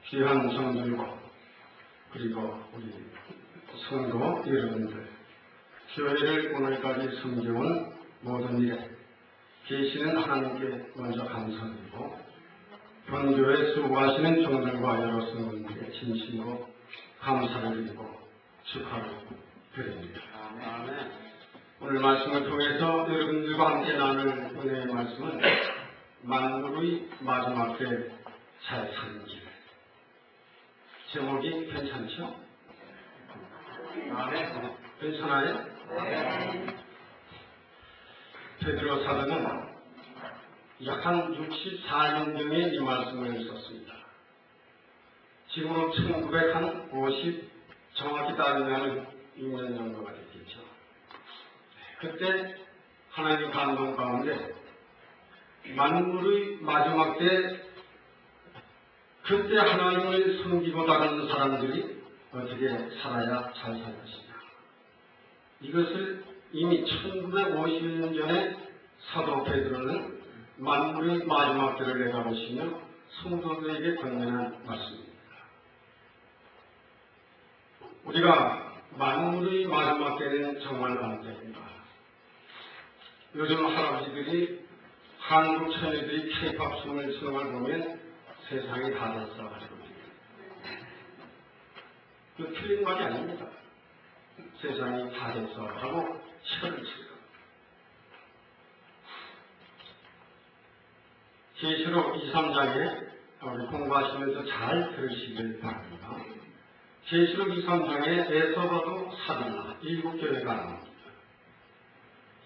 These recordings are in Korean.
귀한 성들과 그리고 우리 성도 여러분들, 교회를 오늘까지 섬겨온 모든 일에 계시는 하나님께 먼저 감사드리고 본교회 수고하시는 종들과 여러 성도님께 진심으로 감사를 드리고 축하를 드립니다. 아멘. 오늘 말씀을 통해서 여러분들과 함께 나눌 은혜의 말씀은 만물의 마지막 때 잘 사는 길. 제목이 괜찮죠? 아멘. 괜찮아요? 네. 베드로 사도는 약 한 64년경에 이 말씀을 썼습니다. 지금으로 1950 정확히 따지면 6년 정도가 됐겠죠. 그때 하나님 감동 가운데 만물의 마지막 때 그때 하나님을 섬기고 다니는 사람들이 어떻게 살아야 잘 살 것이냐. 이것을 이미 1950년 전에 사도 베드로는 만물의 마지막 때를 내다보시며 성도들에게 권면한 말씀입니다. 우리가 만물의 마지막 때는 정말 언제인가. 요즘 할아버지들이 한국 처녀들이 K-POP 춤을 추는 걸 보면 세상이 다 됐어 가지고 그 틀린 말이 아닙니다. 세상이 다 됐어 하고 시간을 치고 계시록 2, 3장에 우리 공부하시면서 잘 들으시길 바랍니다. 계시록 2, 3장에 에서더도 사도나 7교회가 나옵니다.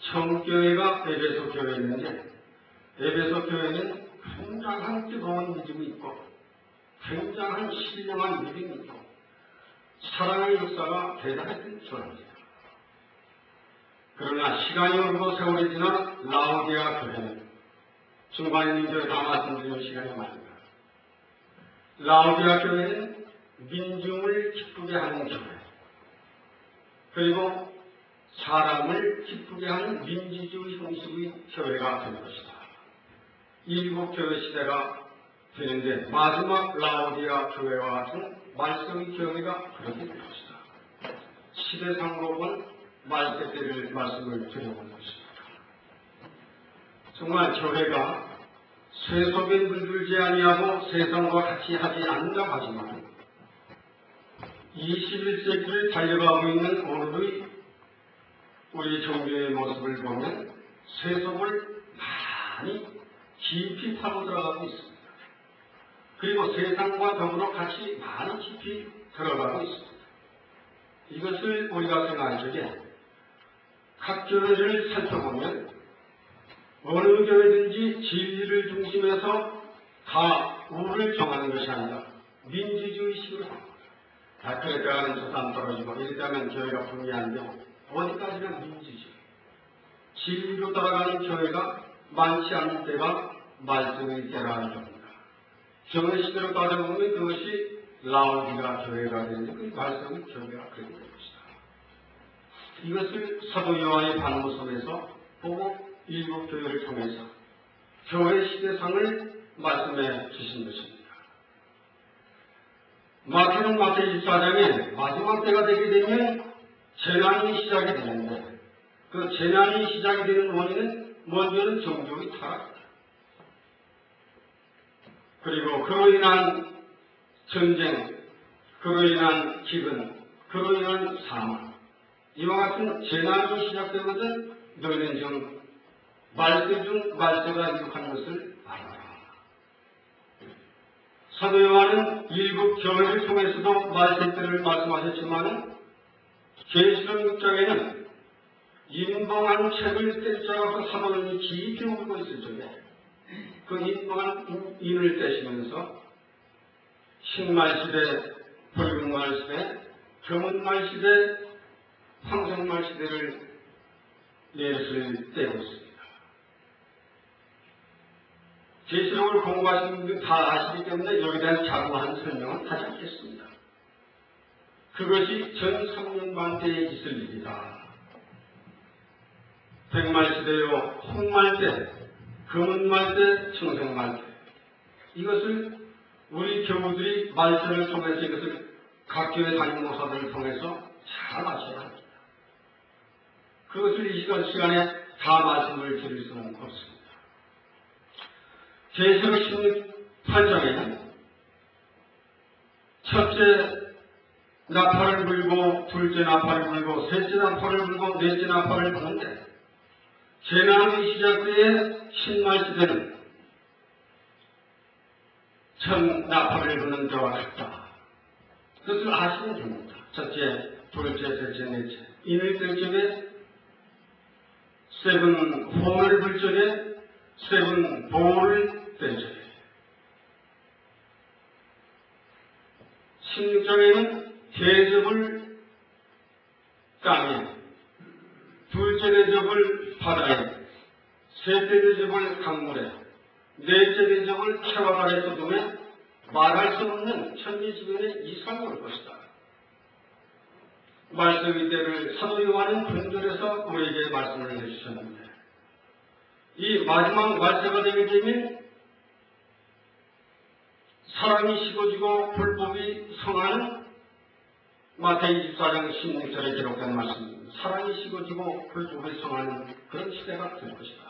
처음교회가 에베소 교회였는데 에베소 교회는 굉장한 뜨거운 믿음이 있고 굉장한 신령한 믿음이 있고 사랑의 역사가 대단했던 교회입니다. 그러나 시간이 오르고 세월이 지나 라오디아 교회는 중반에 있는 교회 다 말씀드리는 시간이 많습니다. 라오디아 교회는 민중을 기쁘게 하는 교회 그리고 사람을 기쁘게 하는 민주주의 형식의 교회가 될 것이다. 일곱 교회 시대가 되는데 마지막 라오디아 교회와 같은 말씀의 교회가 그렇게 될 것이다. 시대상으로 본 말세 때를 말씀을 드려본 것입니다. 정말 교회가 세속에 물들지 아니하고 세상과 같이 하지 않는다고 하지만 21세기를 달려가고 있는 오늘의 우리 종교의 모습을 보면 세속을 많이 깊이 파고 들어가고 있습니다. 그리고 세상과 더불어 같이 많이 깊이 들어가고 있습니다. 이것을 우리가 생각할 적에 각 교회를 살펴보면 어느 교회든지 진리를 중심해서 다 우를 정하는 것이 아니라 민주주의식으로 합니다. 그랬다가는 저 사람 떨어지고 이랬다면 교회가 불리한데 어디까지나 민주주의 진리로 따라가는 교회가 많지 않은 때가 말씀의 때라는 겁니다. 교회 시대로 따져보면 그것이 라오디가 교회가 되는데 그 말씀의 교회가 그렇게 된 것이다. 이것을 사도 요한의 반모섬에서 보고 일곱 교회를 통해서 교회 시대상을 말씀해 주신 것입니다. 마태는 마태 24장에 마지막 때가 되게 되면 재난이 시작이 되는데 그 재난이 시작이 되는 원인은 먼저는 종교의 타락이다. 그리고 그로 인한 전쟁, 그로 인한 기근, 그로 인한 사망 이와 같은 재난이 시작되거든 너희는 좀 말세 중 말세가 이룩한 것을 알아라. 사도 요한은 일곱 교회를 통해서도 말세 때를 말씀하셨지만 계시록 6장에는 인봉한 책을 떼자고 사도님이 깊이 울고 있을 적에 그 인봉한 인을 떼시면서 흰말시대, 붉은말시대, 검은말시대, 황색말시대를 넷을 떼고 있습니다. 계시록을 공부하시는 분들 다 아시기 때문에 여기에 대한 자세한 설명은 하지 않겠습니다. 그것이 전 3년반 때에 있을 일이다. 백말시대요, 홍말대, 검은말대, 청색말대 이것을 우리 교우들이 말씀을 통해서 이것을 각 교회 담임 목사들을 통해서 잘 아셔야 합니다. 그것을 이 시간에 다 말씀을 드릴 수는 없습니다. 계시록 16장에는 첫째 나팔을 불고, 둘째 나팔을 불고, 셋째 나팔을 불고, 넷째 나팔을 부는데 재난이 시작되에 신말시대는 천 나팔을 부는 자와 같다. 그것을 아시면 됩니다. 첫째, 둘째, 셋째, 넷째. 인을 뜰 적에 세븐 홈을 불 적에 세븐 볼을 뜰 적에 16장에는 대접을 땅에, 둘째 대접을 바다에, 셋째 대접을 강물에, 넷째 대접을 태와 달에 쏟음에 말할 수 없는 천지지변의 이상이 올 것이다. 말씀 이때를 사도 요한은 분별해서 우리에게 말씀을 해주셨는데, 이 마지막 말세가 되게 되면 사랑이 식어지고 불법이 성하는 마태이 24장 16절에 기록된 말씀입니다. 사랑이 식어지고 불법이 성하는 그런 시대가 될 것이다.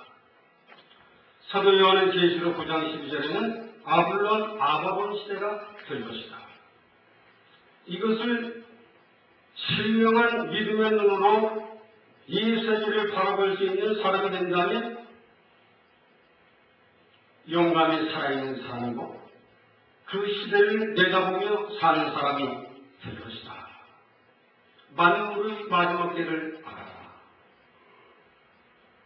사도 요한은 계시록 9장 12절에는 아블론 아바본 시대가 될 것이다. 이것을 신령한 믿음의 눈으로 이 세계를 바라볼 수 있는 사람이 된다면 용감히 살아있는 사람이고 그 시대를 내다보며 사는 사람이 될 것이다. 만물의 마지막 때를 알아라.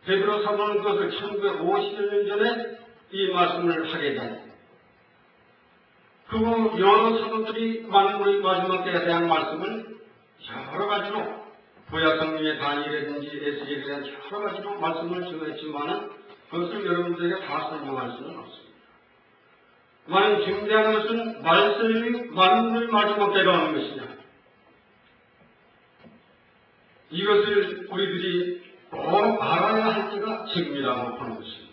베드로 사도는 그것을 1950여 년 전에 이 말씀을 하게 된 그 여러 사도들이 만물의 마지막 때에 대한 말씀을 여러 가지로 구약성경의 다니엘이라든지 에스겔에 대한 여러 가지로 말씀을 전했지만 그것을 여러분들에게 다 설명할 수는 없습니다. 만약 중대한 것은 말씀이 만물의 마지막 때가 오는 것이냐, 이것을 우리들이 꼭 알아야 할 때가 지금이라고 하는 것입니다.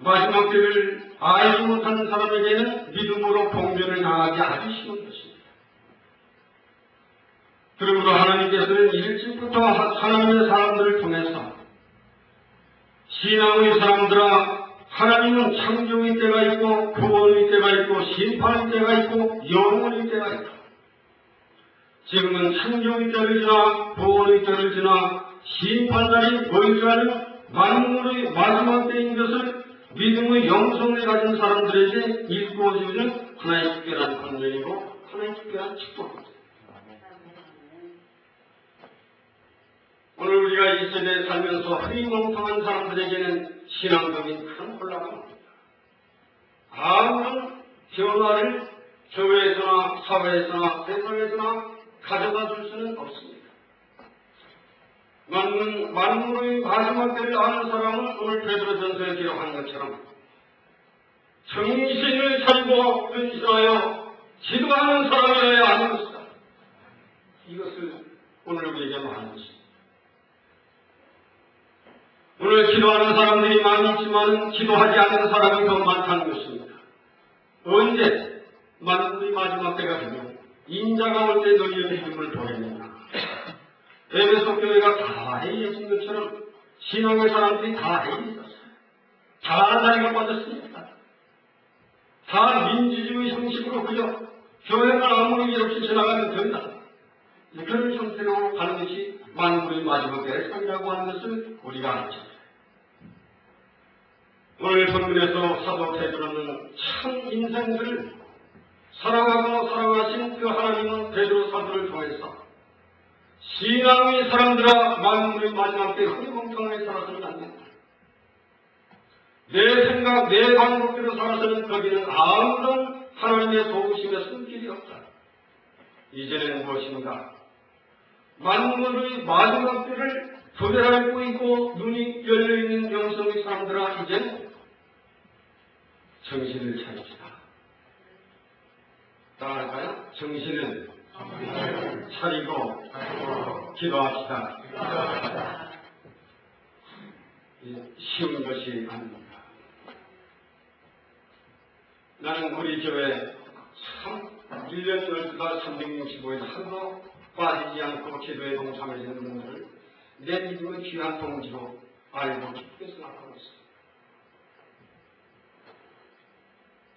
마지막 때를 알지 못하는 사람에게는 믿음으로 봉변을 당하기 아주 쉬운 것입니다. 그러므로 하나님께서는 일찍부터 하나님의 사람들을 통해서 신앙의 사람들아, 하나님은 창조의 때가 있고 구원의 때가 있고 심판의 때가 있고 영원의 때가 있다. 지금은 창조의 때를 지나 구원의 때를 지나 심판날이 멀지않은 만물의 마지막 때인 것을 믿음의 영성을 가진 사람들에게 일구어주는 하나의 특별한 권면이고 하나의 특별한 축복입니다. 오늘 우리가 이 세대에 살면서 흐리멍텅한 사람들에게는 신앙적인 큰 혼란이 옵니다. 아무런 변화를 교회에서나 사회에서나 세상에서나 가져다 줄 수는 없습니다. 만물의 마지막 때를 아는 사람은 오늘 베드로전서에 기록한 것처럼 정신을 차리고 근신하여 기도하는 사람이어야 하는 것이다. 이것을 오늘 우리에게 말하는 것입니다. 오늘 기도하는 사람들이 많이 있지만 기도하지 않는 사람이 더 많다는 것입니다. 언제 만물의 마지막 때가 되면 인자가 올 때 너희의 믿음을 보이느냐. 에베소 교회가 다 해이해진 것처럼 신앙의 사람들이 다 해이해졌어요. 다 다리가 빠졌습니다. 다 민주주의 형식으로 그저 교회만 아무 의미 없이 지나가면 된다. 그런 형태로 가는 것이 만물의 마지막 때의 삶이라고 하는 것을 우리가 알죠. 오늘 본문에서 사도 베드로는 참 인생들을 사랑하고 사랑하신 그 하나님은 베드로 사도를 통해서 신앙의 사람들아, 만물의 마지막 때 흐리멍텅하게 살아서는 안 된다. 내 생각, 내 방법대로 살아서는 거기는 아무런 하나님의 도우심의 손길이 없다. 이제는 무엇인가? 만물의 마지막 때를 도달하고 있고 눈이 열려있는 영성의 사람들아, 이제는 정신을 차립시다. 따라할까요? 정신을 차리고 기도합시다. 쉬운 것이 아닙니다. 나는 우리 교회 1년 12달 365일 하루도 빠지지 않고 기도에 동참해주는 분들을 내 믿음의 귀한 동지로 알고 깊게 생각하고 있습니다.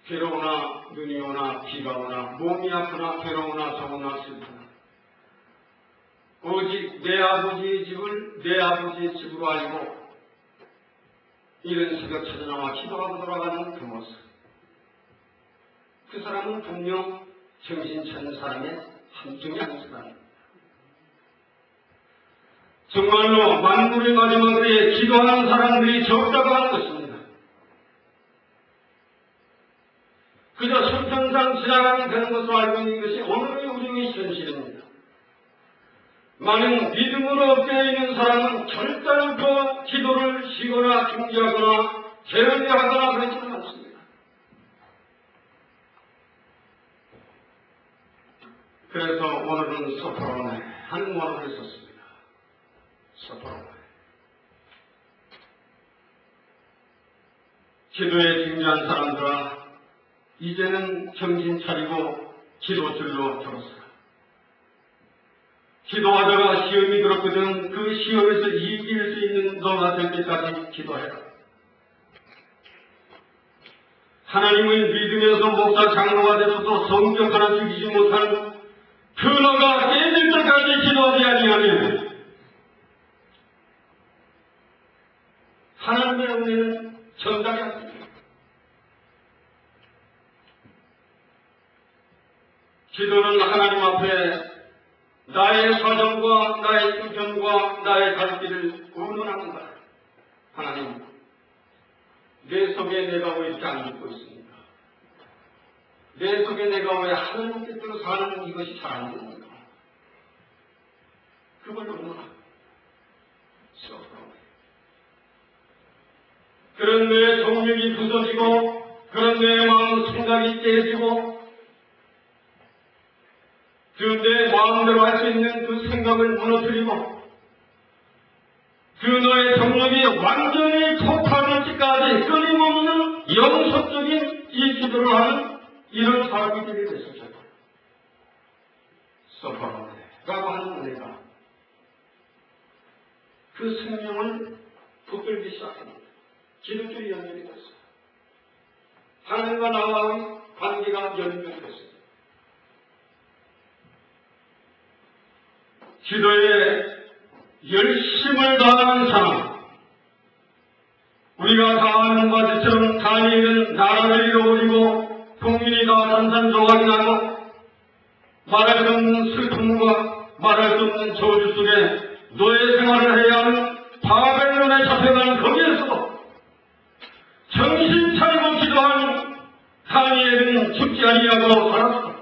괴로우나 눈이 오나 비가 오나 몸이 아프나 괴로우나 더우나 슬프나 오직 내 아버지의 집을 내 아버지의 집으로 알고 이른 새벽 찾아나와 기도하고 돌아가는 그 모습, 그 사람은 분명 정신 차린 사람의 함정이 아닌 사람입니다. 정말로 만물의 마지막에 기도하는 사람들이 적다고 하는 것입니다. 그저 수평상 지나가면 되는 것으로 알고 있는 것이 오늘의 우리의 현실입니다. 많은 믿음으로 엎드려 있는 사람은 결단코 기도를 쉬거나 중지하거나 게을리하거나 그러지는 않습니다. 그래서 오늘은 서포로네 하는 말을 썼습니다. 서포로네. 기도에 중요한 사람들아, 이제는 정신 차리고 기도줄로 들었어라. 기도하다가 시험이 들었거든 그 시험에서 이길 수 있는 너가 될 때까지 기도해라. 하나님을 믿으면서 목사 장로가 되어도 성격 하나 죽이지 못한 그 너가 깨질 때까지 기도하지 아니하면 하나님의 은혜는 전달이 안 됩니다. 기도는 하나님 앞에 나의 사정과 나의 불편과 나의 갈 길을 의논하는 거야. 하나님, 내 속에 내가 왜 이렇게 안 듣고 있습니까? 내 속에 내가 왜 하나님 뜻대로 사는 이것이 잘 안 됩니까? 그걸 의논하고 그런 내 정력이 부서지고 그런 내 마음 생각이 깨지고 그 내 마음대로 할 수 있는 그 생각을 무너뜨리고 그 너의 정력이 완전히 폭발할 때까지 끊임없는 영속적인 이 기도를 하는 이런 사람이 되게 됐었죠. 서퍼라고 하는 은혜가 그 생명을 붙들기 시작합니다. 기독교의 연결이 됐어요. 하나님과 나와의 관계가 연결이 됐어요. 기도에 열심을 다하는 사람, 우리가 다 아는 바처럼 다니엘은 나라를 잃어버리고 국민이 다 산산조각이 나고 말할 수 없는 슬픔과 말할 수 없는 저주 속에 노예 생활을 해야 하는 바벨론에 잡혀가는 거기에서도 정신 차리고 기도하는 다니엘은 죽지 아니하고 살았다.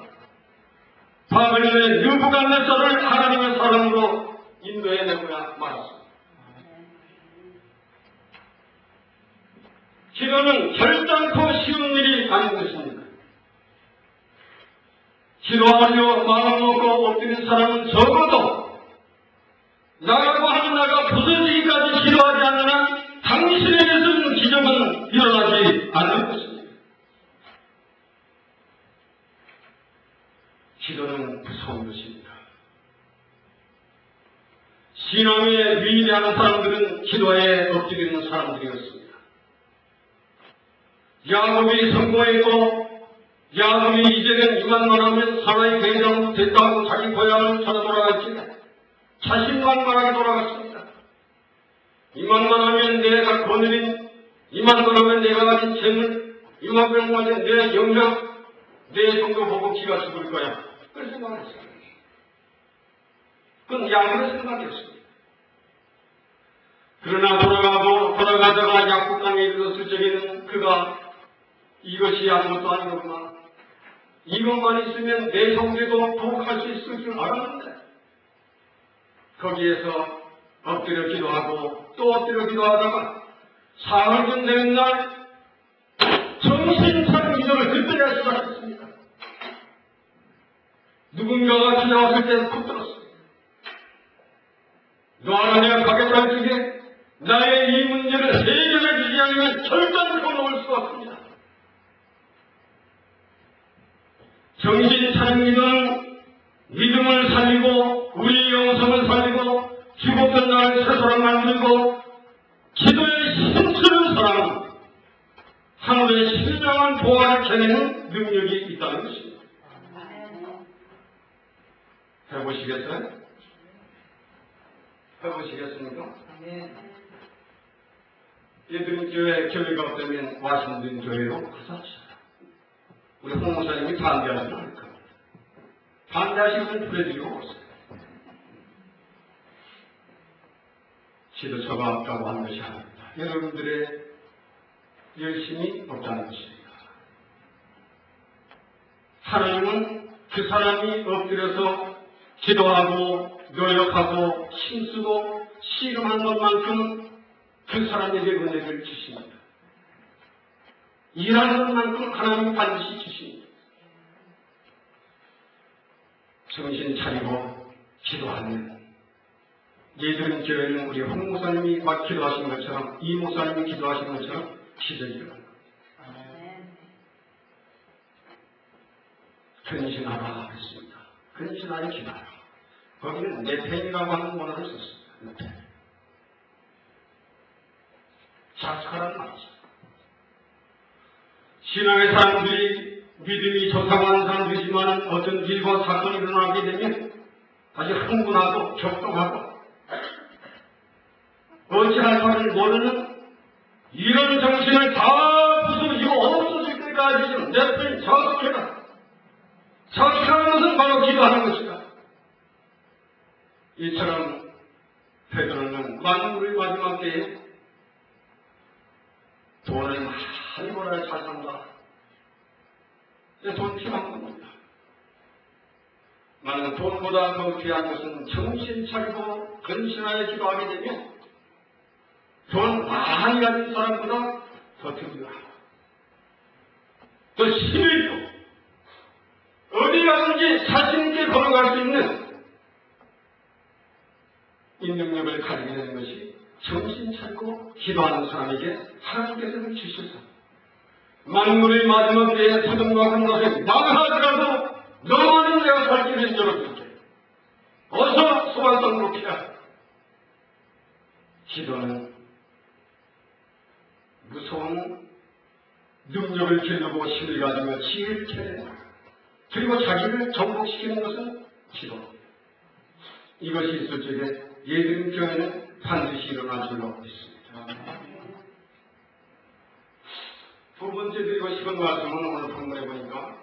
바벨론의 느부갓네살을 하나님의 사람으로 인도해내고야 말았습니다. 기도는 결단코 쉬운 일이 아닌 것입니다. 기도하려 마음먹고 엎드린 사람은 적어도 나라고 하는 나가 부서지기까지 기도하지 않는 한 당신에게서는 기적은 일어나지 않을 것입니다. 기도는 무서운 것입니다. 신앙에 위대한 사람들은 기도에 엎드리는 사람들이었습니다. 야곱이 성공했고 야곱이 이제는 이만만 하면 사라의 대장 됐다고 자기 고향을 찾아 돌아갔지 자신만만하게 돌아갔습니다. 이만만 하면 내가 거느린 이만만 하면 내가 가진 재물 이만큼 가진 내 영역 내 정도 보고 기가 죽을 거야. 그런 생각했어요. 그건 야곱의 생각이었습니다. 그러나 돌아가다가 약국 땅에 이르렀을 적에는 그가 이것이 아무것도 아니구나. 이것만 있으면 내 형제도 복할 수 있을 줄 알았는데 거기에서 엎드려 기도하고 또 엎드려 기도하다가 사흘쯤 되는 날 정신 차린 기도를 그때야 시작했습니다. 누군가가 찾아왔을 때는 콕 들었습니다. 너 하나 내가 가겠다 할 적에 나의 이 문제를 해결해 주지 않으면 결단코 놓을 수가 없습니다. 하나님 믿음을 살리고 우리 영성을 살리고 죽었던 나를 새 사람 만들고 기도에 힘쓰는 사람, 하늘의 신령한 보화를 캐내는 능력이 있다는 것입니다. 해보시겠어요? 해보시겠습니까? 얘들은 교회가 되면 와신든 교회로 그렇죠. 우리 홍 목사님이 반대하지는 않을 겁니다. 반대하시면 부려드리고 없어요. 지도처가 없다고 하는 것이 아닙니다. 여러분들의 열심이 없다는 것입니다. 하나님은 그 사람이 엎드려서 기도하고 노력하고 힘쓰고 씨름한 것만큼 그 사람에게 은혜를 주십니다. 일하는 것만큼 하나님이 반드시 주십니다. 정신 차리고 기도하면 예드림 교회는 우리 홍 목사님이 막 기도하신 것처럼 이 목사님이 기도하신 것처럼 기적이 일어납니다. 근신하라 했습니다. 근신하여 기도하라. 거기는 네펜이라고 하는 원어를 썼습니다. 네펜. 자숙하라는 말이죠. 신앙의 사람들이 믿음이 좋다고 하는 사람들이지만 어떤 일과 사건이 일어나게 되면 아주 흥분하고 격동하고 어찌할 바를 모르는 이런 정신을 다 부수고 없어질 때까지 좀 네펜 자숙해라. 자숙하는 것은 바로 기도하는 것이다. 이처럼 베드로는 만물의 마지막 때에 돈을 많이 벌어야 잘 산다. 돈 필요한 겁니다. 나는 돈보다 더 귀한 것은 정신 차리고 근신하여 기도하게 되면 돈 많이 가진 사람보다 더 든든하고 더 힘을 줘. 어디 가든지 자신있게 걸어갈 수 있는 이 능력을 가지게 되는 것이 정신 차리고 기도하는 사람에게 하나님께서는 주셔서 만물의 마지막 때에 소돔과 고모라에 망하더라도 너만은 내가 살 길을 열어줄게. 어서 소환성으로 피하라. 기도는 무서운 능력을 기르고 힘을 가지며 지혜를 캐낸다. 그리고 자기를 정복시키는 것은 기도. 이것이 있을 적에 예드림 교회는 반드시 일어날 줄로 믿습니다. 두 번째 드리고 싶은 말씀은 오늘 본문에 보니까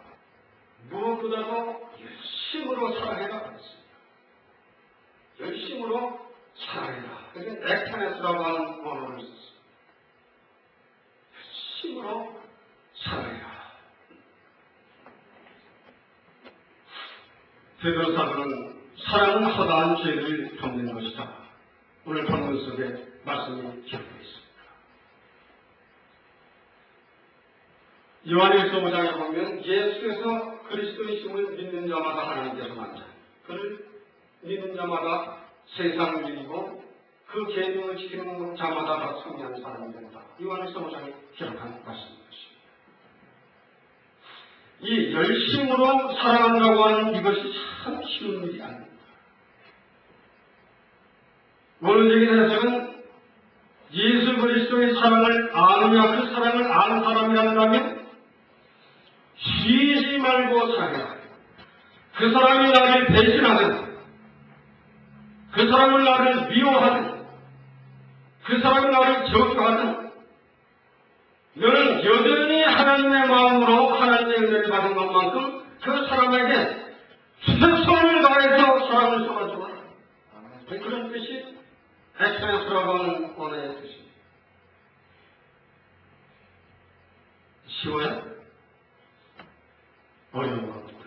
무엇보다도 열심으로 사랑해라 그랬습니다. 열심으로 사랑해라. 그래서 액타네스라고 하는 원어를 썼습니다. 열심으로 사랑해라. 베드로 사도는 사랑은 허다한 죄를 덮는 것이다. 오늘 본문 속에 말씀이 기록되어 있습니다. 요한일서 5장에 보면 예수께서 그리스도이심을 믿는 자마다 하나님께서 만나 그를 믿는 자마다 세상을 이기고 그 계명을 지키는 자마다 다 승리하는 사람이 된다. 요한일서 5장에 기록한 말씀입니다. 이 열심으로 사랑한다고 하는 이것이 참 쉬운 일이 아닙니다. 원어적인 해석은 예수 그리스도의 사랑을 아느냐 그 사랑을 아는 사람이라면 쉬지 말고 사랑해라. 그 사람이 나를 배신하든 그 사람을 나를 미워하든 그 사람이 나를 저주하든 너는 여전히 하나님의 마음으로 하나님의 은혜를 받은 것만큼 그 사람에게 최선을 다해서 사랑을 쏟아주어라. 그런 뜻이 엑스펜스라고 하는 원어의 뜻입니다. 쉬워요? 어려운 겁니다.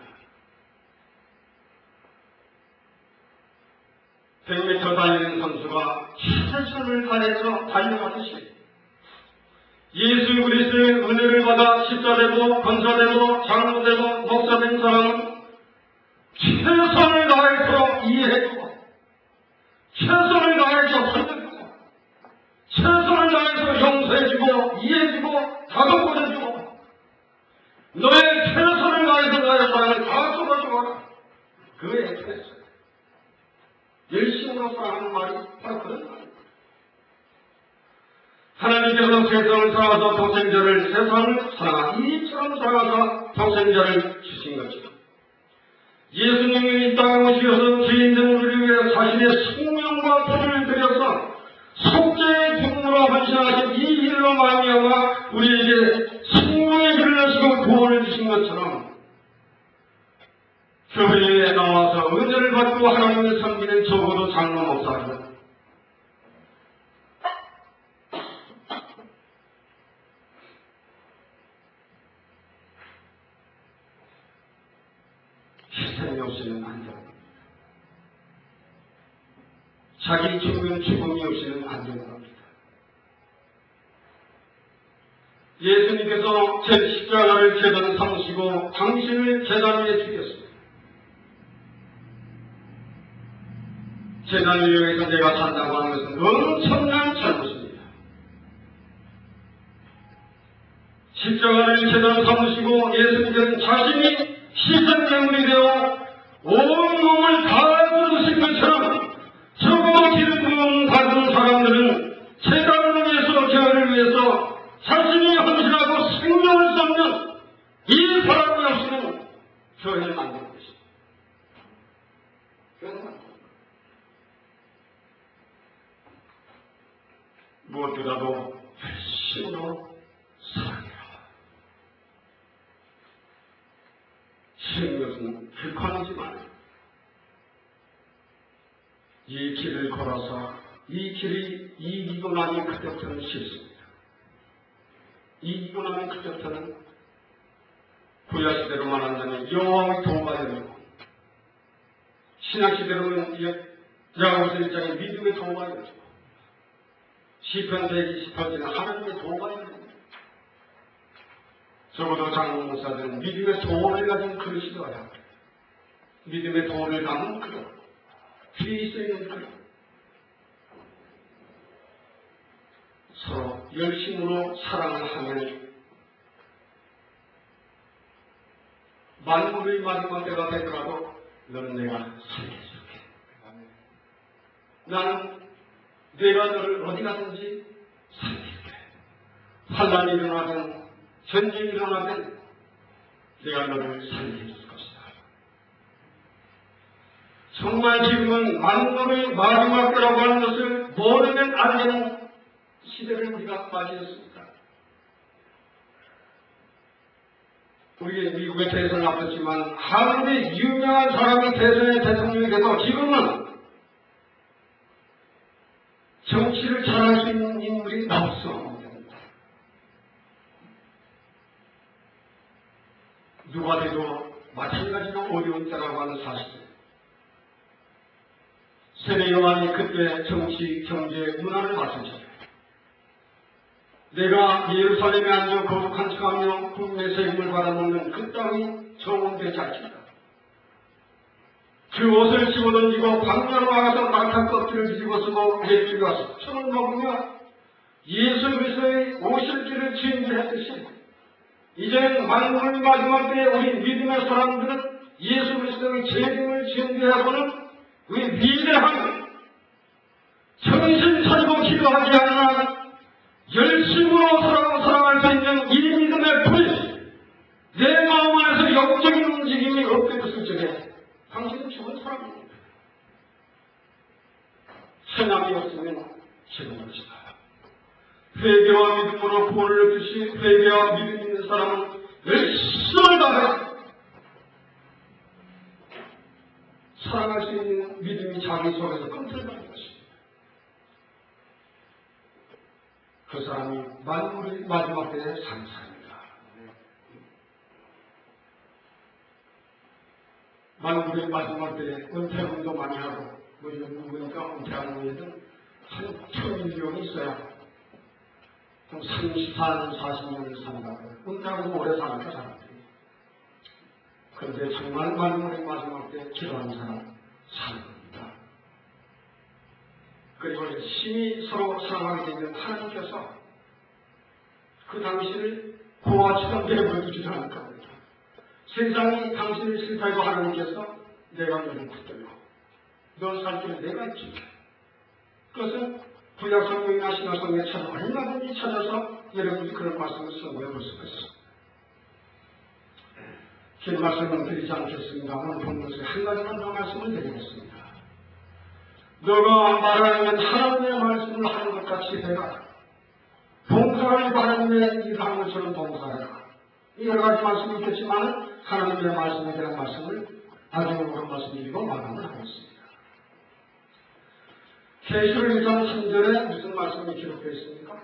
100m 달리는 선수가 최선을 다해서 달려가듯이 예수 그리스도의 은혜를 받아 십자되고 권사되고 장로되고 목사된 사람은 최선을 다해서 이해해주고 최선을 다해서 살려주고 최선을 다해서 용서해주고 이해해주고 다독거려주고 너의 최선을 다해서 나의 사랑을 다 쏟아주고 사랑에 통했어요. 열심으로 사랑하는 말이 바로 그런 말입니다. 하나님께서 세상을 사랑하사 독생자를 세상을 사랑하사 이처럼 사랑하사 독생자를 주신 것처럼 예수님이 이 땅에 오셔서 죄인된 우리를 위해 자신의 생명과 피를 들여서 속죄의 기쁨으로 헌신하신 이 일로 말미암아 우리에게 생명의 길을 내시고 구원을 주신 것처럼 교회에 나와서 은혜를 받고 하나님을 섬기는 적어도 장로 목사들 희생이 없이는 안 됩니다. 자기 죽음이 없이는 안 되는 겁니다. 예수님께서 제 십자가를 제단 삼으시고 당신을 제단 위에 죽였습니다. 제단 위에서 내가 산다고 하는 것은 엄청난 잘못입니다. 십자가를 제단 삼으시고 예수님께서는 자신이 희생제물이 되어 온 몸을 다 쏟으신 것처럼 적어도 기름 받은 사람들은 제단을 위해서 교회를 위해서 자신이 헌신하고 생명을 쏟는 이 사람이 없이는 교회를 만드는 것입니다. 무엇보다도 핵심으로 사랑해라. 쉬운 것은 객관이지만 이 길을 걸어서 이 길이 이기고 나니 그때부터는 쉽습니다. 이기고 나면 그때부터는 구약시대로 말한다면 여호와의 도가 되고 신약시대로는 야고보서 1장의 믿음의 도가 되고 시편 128장의 하나님의 도가 되고 적어도 장로 목사들은 믿음의 도를 가진 그릇이 되어야 합니다. 믿음의 도를 담은 그릇, 귀에 있는 그릇. 서로 열심으로 사랑을 하면 만물의 마지막 때가 되더라도 너는 내가 살려줄게. 나는 내가 너를 어디 가든지 살릴게. 환난이 일어나든 전쟁이 일어나든 내가 너를 살려줄 것이다. 정말 지금은 만물의 마지막 때라고 하는 것을 모르면 안 되는 시대를 우리가 맞이했습니다. 우리 미국의 대선을 앞뒀지만 한국의 유명한 사람이 대선의 대통령이 돼도 지금은 정치를 잘할 수 있는 인물이 없어. 누가 돼도 마찬가지로 어려운 때라고 하는 사실. 세례 요한이 그때 정치, 경제, 문화를 말씀하셨어요. 내가 예루살렘에 앉아 거룩한 척하며 국민의 세금을 받아먹는 그 땅이 정원되지 않겠다. 그 옷을 집어던지고 광야로 나가서 낙타 껍질을 뒤집어 쓰고 예수가 와서 천을 먹으며 예수 그리스도의 오실 길을 준비했듯이 이제는 만물 마지막 때에 우리 믿음의 사람들은 예수 그리스도의 재림을 준비하고는 우리 위대한 정신 차리고 기도하지 않으나 열심으로 사랑할 수 있는 이 믿음의 불, 내 마음 안에서 영적인 움직임이 없게 됐을 적에 당신은 죽은 사람입니다. 해남이 없으면 죽은 것이다. 회개와 믿음으로 구원을 얻듯이 회개와 믿음 있는 사람은 열심을 다해 사랑할 수 있는 믿음이 자기 속에서 끈틀거리는 것입니다. 그 사람이 만물의 마지막 때에 사는 사람입니다. 만물의 마지막 때에 은퇴운도 많이 하고 뭐 누구니까 은퇴하는 거에는 한 1000년이 있어야 좀 30년, 40년을 산다고. 은퇴하고 오래 사니까 사람들이. 그런데 정말 만물의 마지막 때 기도하는 사람 사는 겁니다. 그리고 심히 서로 사랑하게 되면 하나님께서 그 당신을 고아처럼 내버려 두지 않을 겁니다. 세상이 당신을 싫다고 하나님께서 내가 너를 붙들고 너 살 길을 내가 있지. 그것은 구약 성경이나 신약 성경에 찾아 얼마든지 찾아서 여러분이 그런 말씀을 선고해 볼 수가 있습니다. 긴 말씀은 드리지 않겠습니다. 오늘 본문에서 한 가지만 더 말씀을 드리겠습니다. 너가 말하는 하나님의 말씀을 하는 것 같이 해라. 봉사를 바라는 일을 하는 것처럼 봉사해라. 여러 가지 말씀이 있겠지만 하나님의 말씀에 대한 말씀을 나중에 말씀드리고 마감을 하겠습니다. 계시록 1장 3절에 무슨 말씀이 기록되어 있습니까?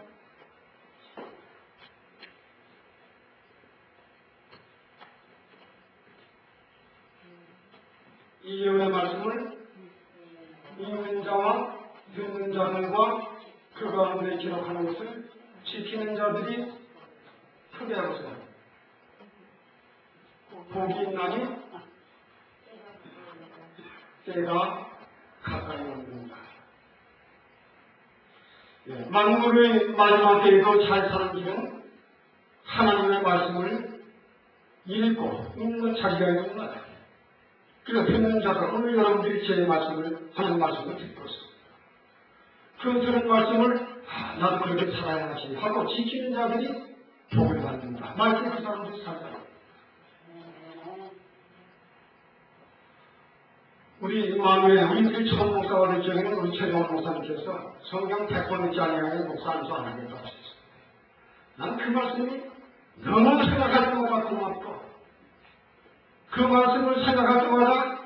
이 예언의 말씀을 읽는 자와 듣는 자들과 그 가운데 기록하는 것을 지키는 자들이 크게 하세요. 복이 있나니 때가 가까이 옵니다. 만물의 마지막 때에도 잘 사는 길은 하나님의 말씀을 읽고 읽는 자리가 있는 거다. 그래서 듣는 자가 오늘 여러분들이 제 말씀을 하는 말씀을 듣고 있습니다. 그 들은 말씀을 나도 그렇게 살아야지 하고 지키는 자들이 복을 받는다. 말씀 그 사람들이 살다. 우리 마음에 우리들이 처음 목사가 될 적에는 우리 최종원 목사님께서 성경 100권 읽지 아니하면 목사 안수 안 하겠다고 하셨어요. 난 그 말씀이 너무 생각할 때마다 고맙고 그 말씀을 생각할 때마다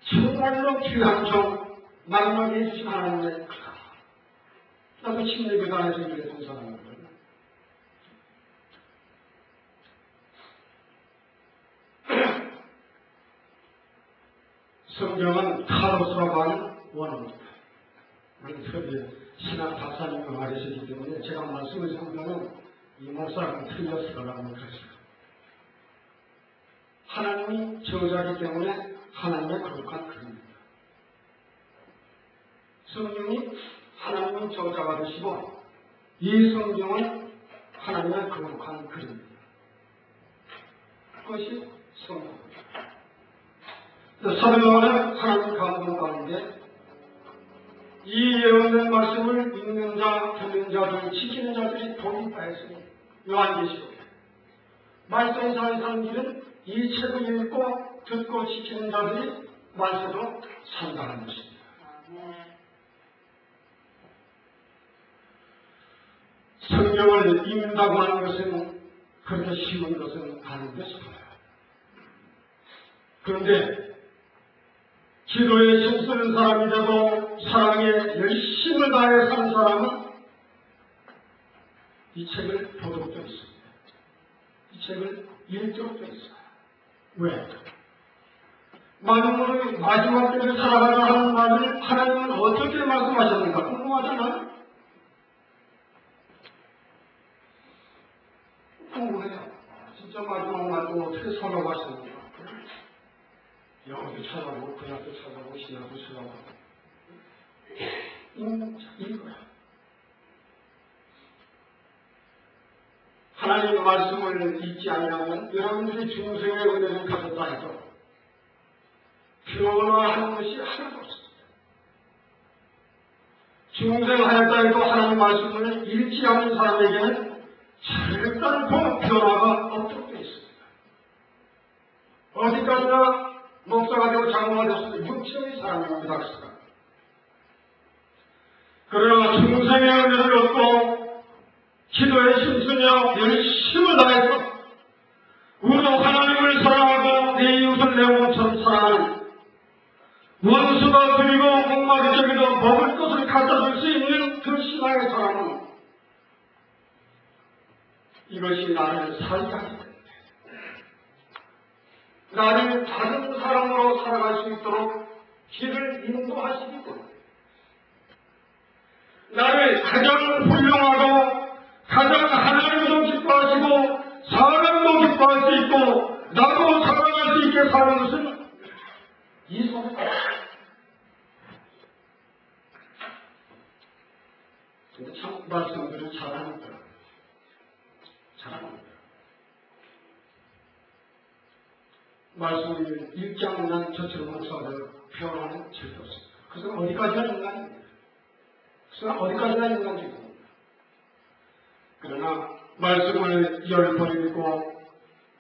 정말로 귀한 종 마지막에 해주신 하나님의 크다. 나도 침례교단에서 일했던 사람이거든요. 성경은 카로스라고 하는 원어입니다. 우리 특히 신학 박사님이 말하시기 때문에 제가 말씀을 성경은 이 목사는 틀렸으라고 그랬어요. 하나님이 저자이기 때문에 하나님의 거룩한 글입니다. 성경이 하나님의 저자가 되시고 이 성경은 하나님의 거룩한 글입니다. 그것이 성경입니다. 사도 요한은 하나님 감동 가운데 이 예언된 말씀을 읽는 자, 듣는 자들, 지키는 자들이 복이 있다 했으니 요한계시록에 말씀사에 사는 길은 이 책을 읽고 듣고 지키는 자들이 말세로 산다는 것입니다. 성경을 읽는다고 하는 것은 그렇게 쉬운 것은 아닌데 싶어요. 그런데 기도에 힘쓰는 사람이 되고 사랑에 열심을 다해 사는 사람은 이 책을 보도록 되어 있습니다. 이 책을 읽도록 되어 있어요. 왜? 만물의 마지막 때를 살아가자 하는 말을 하나님은 어떻게 말씀하셨는가 궁금하잖아요? 궁금해요. 진짜 마지막 말씀 어떻게 설명하셨는가? 영어도 찾아보고 구약도 찾아보고 신약도 찾아보고 읽어요. 하나님의 말씀을 읽지 아니하면 여러분들이 중생의 은혜를 가졌다 해도 변화하는 것이 하나도 없습니다. 중생하였다 해도 하나님의 말씀을 읽지 않는 사람에게는 절대로 변화가 없도록 되어 있습니다. 어디까지나 목사가 되고 장로가 됐을 때 육체의 사람입니다. 그러나 중생의 은혜를 얻고 기도에 힘쓰며 열심을 다해서 우리도 하나님을 사랑하고 내 이웃을 내 몸처럼 사랑하는 원수가 드리고 목마르적에도 먹을 것을 갖다 줄 수 있는 그 신앙의 사람은 이것이 나를 살게 하게 됩니다. 나를 다른 사람으로 살아갈 수 있도록 길을 인도하시기 때문에 나를 가장 훌륭하고 가장 하나님도 기뻐하시고 사람도 기뻐할 수 있고 나도 살아갈 수 있게 사는 것은 이 성경입니다. 근데 참 말씀들을 잘합니다. 잘합니다. 말씀을 읽지 않는 저처럼 목사들 표현하는 절대 없습니다. 그 사람 어디까지나 인간입니다. 그 사람 어디까지나 인간적입니다. 그러나 말씀을 10번 읽고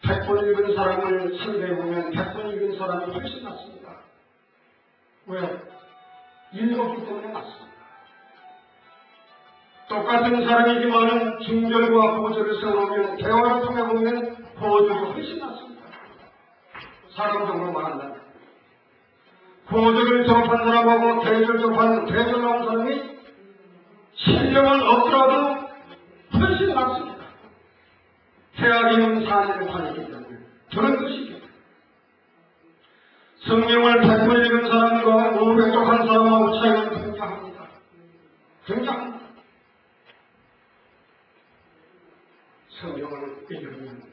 100번 읽은 사람을 상대해보면 100번 읽은 사람이 훨씬 낫습니다. 왜? 읽었기 때문에 낫습니다. 똑같은 사람이지만은 중절과 고절을 써놓으면 대화를 통해 보면 고절이 훨씬 낫습니다. 사람적으로 말한다. 고절을 접한 사람하고 대절 접한 대절한 사람이 실력은 없더라도 훨씬 낫습니다. 태학이는 사례를 다녔기 때문에 그런 것이죠. 성경을 100번 읽은 사람과 500쪽 한 사람하고 차이는 굉장합니다. 굉장합니다. 성경을 읽으면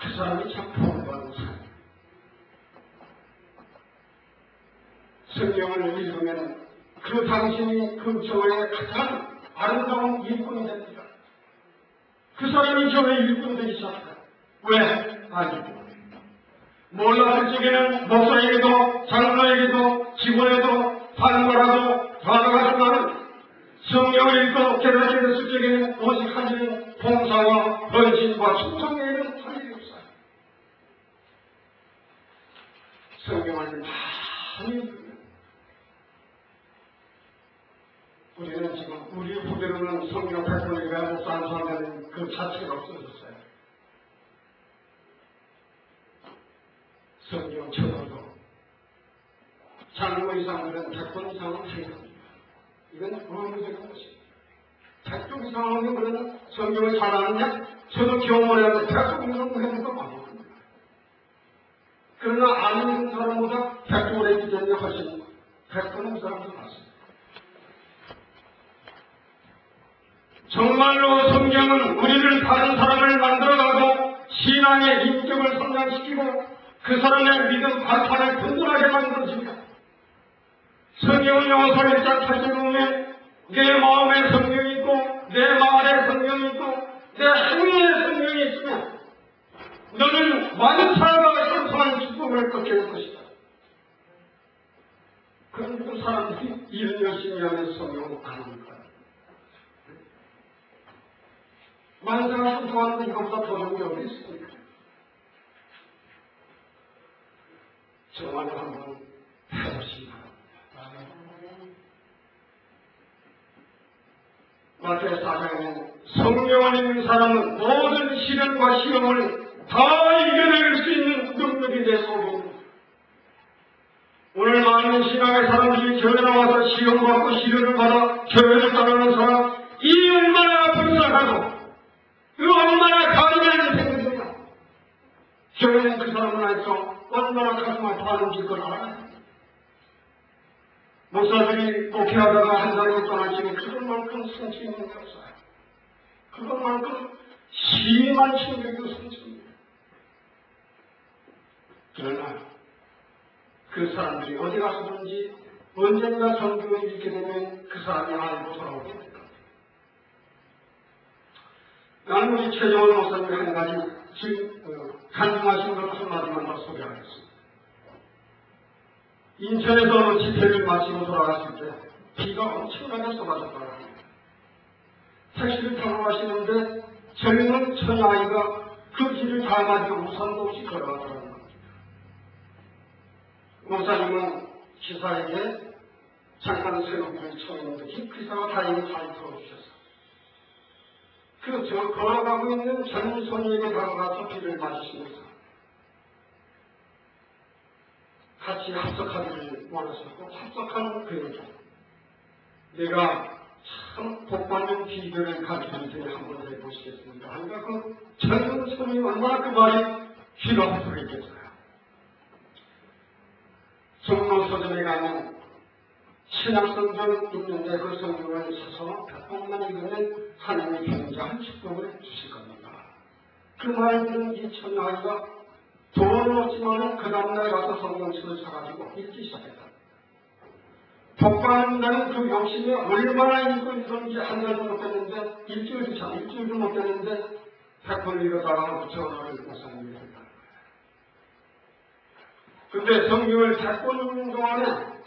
그 사람이 참 복받은 사람. 성경을 읽으면 그 당신이 그 교회의 가장 아름다운 일꾼이 됩니다. 그 사람이 교회의 일꾼이 되기 시작합니다. 왜? 알기 때문에. 몰랐을 적에는 목사에게도 장로에게도 직원에도 반말하고 반응하지만 성경을 읽고 깨닫게 됐을 적에는 오직 한 일은 봉사와 헌신과 충성 외에는 할 일이 없어요. 성경을 많이 읽으면 우리는 지금 우리 후대로는 성경 100번 읽어야 목사한다는 그 자체가 없어졌어요. 성경 쳐도 장로 이상들은 100번 이상은 해야 이건 의무적인 것입니다. 100쪽 이상 하면 그러면 성경을 잘 아느냐? 저도 경험을 해야 돼. 100쪽 이상 하는 거 많이 합니다. 그러나 아는 사람보다 100쪽을 했기 때문에 훨씬 100번 이 사람도 많습니다. 정말로 성경은 우리를 다른 사람을 만들어가고 신앙의 인격을 성장시키고 그 사람의 믿음 발판을 든든하게 만들어줍니다. 성경은 영어서 1장 8절에 보면 내 마음에 성경이 있고 내 말에 성경이 있고 내 행위에 성경이 있으면 너는 만사가 형성한 축복을 걷게 될 것이다. 그런데 사람들이 일 열심히 하면서 성경을 아닙니까? 만사가 형성하는 이것보다 더 좋은 게 어디 있습니까? 정말 한번 해보시기 바랍니다. 마태의 4장에는 성령을 읽는 사람은 모든 시련과 시험을 다 이겨낼 수 있는 능력이 내 속에 있습니다. 오늘 많은 신앙의 사람들이 교회 나와서 시험받고 시련을 받아 교회를 떠나는 사람, 이 얼마나 불쌍하고 그 얼마나 가증한 인생들이냐. 교회는 그 사람을 알죠. 얼마나 가슴 아파하는지 그걸 알아요. 목사들이 목회하다가 한 사람이 떠날 적에 그것만큼 성취 있는 게 없어요. 그것만큼 심한 충격이 성취입니다. 그러나 그 사람들이 어디 가서든지 언젠가 성경을 읽게 되면 그 사람이 알고 돌아오게 됩니다. 나는 우리 최정원 목사님이 한 가지 간증하신 걸 한마디만 더 소개하겠습니다. 인천에서 집회를 마치고 돌아갔을 때 비가 엄청나게 쏟아졌다고 합니다. 택시를 타고 가시는데 젊은 처녀아이가 그 길을 다 가지고 우산도 없이 걸어가더라는 겁니다. 목사님은 기사에게 잠깐 새롭게 쳐있는데 기사가 다행히 잘 들어주셨어요. 저 걸어가고 있는 젊은 소녀에게 다가가서 비를 맞으시면서 같이 합석하기를 원하셨고 합석하는 그에게 내가 참 복받는 비결을 가르쳐 테니 한번 해보시겠습니다. 하니까 그 젊은 소녀이 얼마나 그 말이 귀가 헛소리겠어요. 종로 서점에 가면 신약성경 읽는데 그 성경을 사서 100번만 읽으면 하나님이 굉장한 축복을 주실 겁니다. 그 말을 들은 이 처녀아이가 돈은 없지만 그 다음날 가서 성경책을 사가지고 읽기 시작했다. 복받는다는 그 욕심에 얼마나 읽고 있었는지 한 달도 못 됐는데 일주일도 못 됐는데 100번 읽었다가 전화를 목사님이 했다. 근데 성경을 100번 읽는 동안에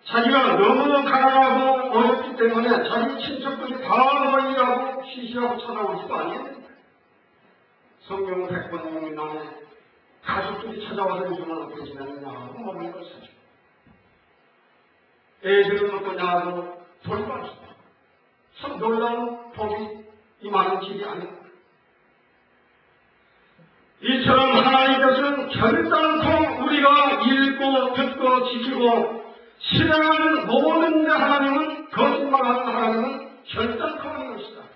자기가 너무 가난하고 어렵기 때문에 자기 친척들이 다 일하고 쉬쉬하고 찾아오지도 않아요. 성경 100번 읽는 동안에 가족들이 찾아와서 요즘은 어떻게 지내느냐 하고 먹는 걸 사줘. 애들은 어떠냐 하고 돌봐주고. 참 놀라운 복이 이 많은 길이 아닙니다. 이처럼 하나님께서는 결단코 우리가 읽고 듣고 지키고 실행하는 모든 데 하나님은 거짓말하는 하나님은 결단코 하는 것이다.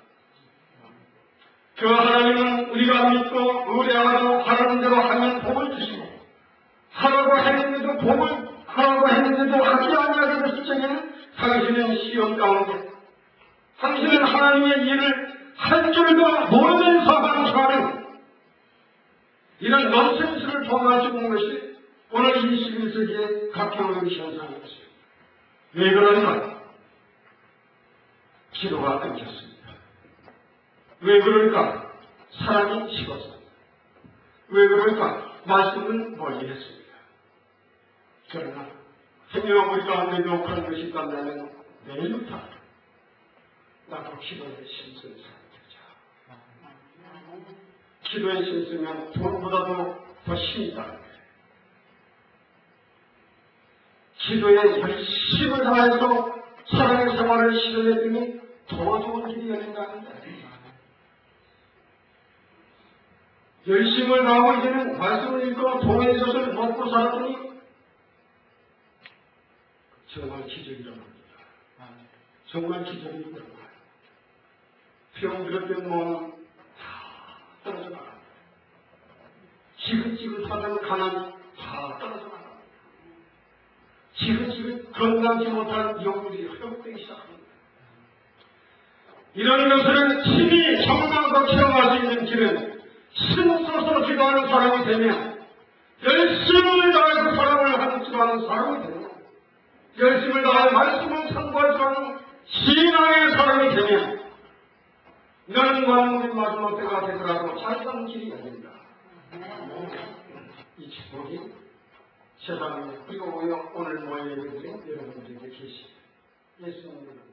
그 하나님은 우리가 믿고 의뢰하고 하라는 대로 하면 복을 주시고 하라고 했는데도 하라고 했는데도 하지 아니하게 됐을 적에는 당신은 시험 가운데 당신은 하나님의 일을 할 줄도 모르면서 방치하는 이런 넌센스를 범하시고 있는 것이 오늘 21세기의 각형의 현상이었습니다. 왜 그러니까? 기도가 끊겼습니다. 왜 그럴까? 사람이 식었습니다. 왜 그럴까? 말씀은 멀리 했습니다. 그러나 분명 우리 가운데도 그런 것이 있다면 내일부터 나도 기도에 힘쓴 사람이 되자. 기도에 힘쓰면 돈보다도 더 힘이 나는 거예요. 기도에 열심을 다해서 사랑의 생활을 실현했더니 더 좋은 길이 열린다는 거예요. 열심을 다하고 이제는 말씀을 읽고 도의 젖을 먹고 살았더니 정말 기적이 일어납니다. 정말 기적이 일어나요. 병 들었던 몸은 다 떨어져 나갑니다. 지긋지긋하던 가난이 다 떨어져 나갑니다. 지긋지긋 건강치 못한 영들이 회복되기 시작합니다. 이런 것을 힘이 정말로 체험할 수 있는 길은 힘써서 기도하는 사람이 되면 열심을 다해서 사랑을 하는 기도하는 사람이 되면 열심을 다해 말씀을 선고할 줄 아는 신앙의 사람이 되면 너는 만물의 마지막 때가 되더라도 잘 사는 길이 열린다. 이 축복이 세상에 그리고 오늘 모여있는 여러분들에게 계십니다. 예수님